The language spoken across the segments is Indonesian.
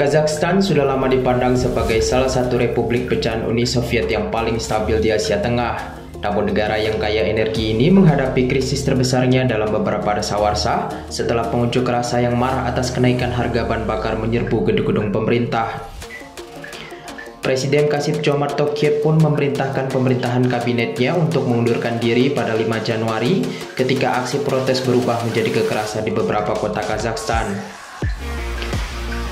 Kazakhstan sudah lama dipandang sebagai salah satu republik pecahan Uni Soviet yang paling stabil di Asia Tengah. Namun negara yang kaya energi ini menghadapi krisis terbesarnya dalam beberapa dasawarsa setelah pengunjuk rasa yang marah atas kenaikan harga bahan bakar menyerbu gedung-gedung pemerintah. Presiden Kassym-Jomart Tokayev pun memerintahkan pemerintahan kabinetnya untuk mengundurkan diri pada 5 Januari ketika aksi protes berubah menjadi kekerasan di beberapa kota Kazakhstan.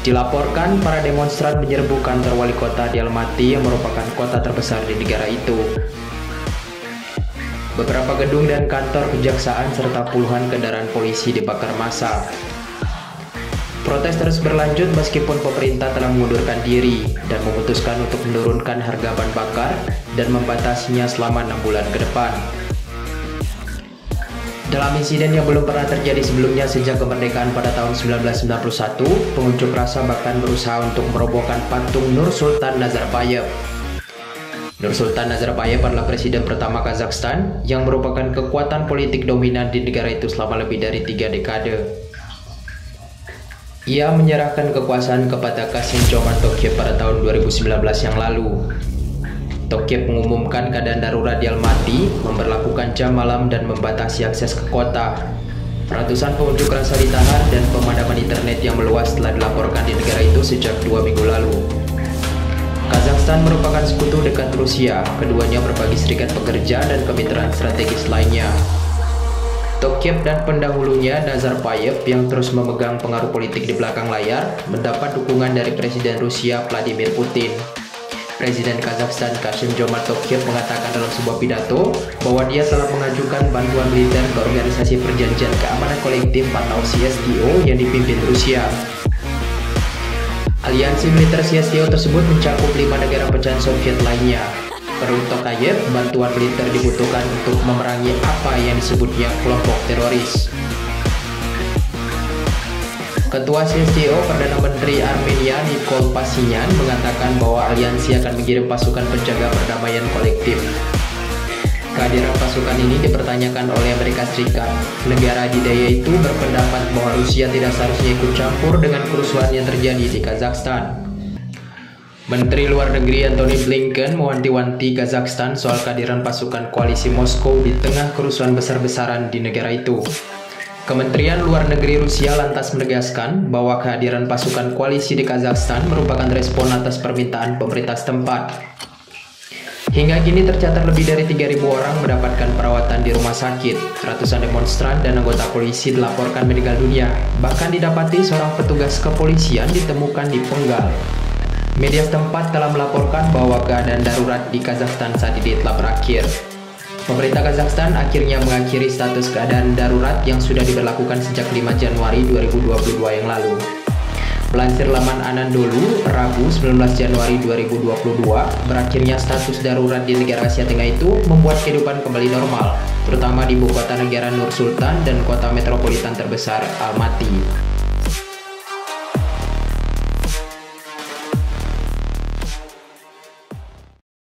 Dilaporkan para demonstran menyerbu kantor wali kota di Almaty yang merupakan kota terbesar di negara itu. Beberapa gedung dan kantor kejaksaan serta puluhan kendaraan polisi dibakar massa. Protes terus berlanjut meskipun pemerintah telah mengundurkan diri dan memutuskan untuk menurunkan harga bahan bakar dan membatasinya selama 6 bulan ke depan. Dalam insiden yang belum pernah terjadi sebelumnya sejak kemerdekaan pada tahun 1991, pengunjuk rasa bahkan berusaha untuk merobohkan patung Nursultan Nazarbayev. Nursultan Nazarbayev adalah presiden pertama Kazakhstan yang merupakan kekuatan politik dominan di negara itu selama lebih dari 3 dekade. Ia menyerahkan kekuasaan kepada Kassym-Jomart Tokayev pada tahun 2019 yang lalu. Tokayev mengumumkan keadaan darurat di Almaty, memberlakukan jam malam dan membatasi akses ke kota. Ratusan pengunjuk rasa ditahan dan pemadaman internet yang meluas telah dilaporkan di negara itu sejak 2 minggu lalu. Kazakhstan merupakan sekutu dekat Rusia, keduanya berbagi serikat pekerja dan kemitraan strategis lainnya. Tokayev dan pendahulunya Nazarbayev yang terus memegang pengaruh politik di belakang layar mendapat dukungan dari Presiden Rusia Vladimir Putin. Presiden Kazakhstan Kassym-Jomart Tokayev mengatakan dalam sebuah pidato bahwa dia telah mengajukan bantuan militer ke Organisasi Perjanjian Keamanan Kolektif atau CSTO yang dipimpin Rusia. Aliansi militer CSTO tersebut mencakup 5 negara pecahan Soviet lainnya. Menurut Tokayev, bantuan militer dibutuhkan untuk memerangi apa yang disebutnya kelompok teroris. Ketua CSTO Perdana Menteri Armenia Nikol Pashinyan mengatakan bahwa aliansi akan mengirim pasukan penjaga perdamaian kolektif. Kehadiran pasukan ini dipertanyakan oleh Amerika Serikat. Negara adidaya itu berpendapat bahwa Rusia tidak seharusnya ikut campur dengan kerusuhan yang terjadi di Kazakhstan. Menteri Luar Negeri Antony Blinken mewanti-wanti Kazakhstan soal kehadiran pasukan koalisi Moskow di tengah kerusuhan besar-besaran di negara itu. Kementerian Luar Negeri Rusia lantas menegaskan bahwa kehadiran pasukan koalisi di Kazakhstan merupakan respon atas permintaan pemerintah setempat. Hingga kini tercatat lebih dari 3.000 orang mendapatkan perawatan di rumah sakit. Ratusan demonstran dan anggota polisi dilaporkan meninggal dunia. Bahkan didapati seorang petugas kepolisian ditemukan dipenggal. Media setempat telah melaporkan bahwa keadaan darurat di Kazakhstan saat ini telah berakhir. Pemerintah Kazakhstan akhirnya mengakhiri status keadaan darurat yang sudah diberlakukan sejak 5 Januari 2022 yang lalu. Melansir laman Anadolu, Rabu 19 Januari 2022, berakhirnya status darurat di negara Asia Tengah itu membuat kehidupan kembali normal, terutama di ibu kota negara Nur Sultan dan kota metropolitan terbesar Almaty.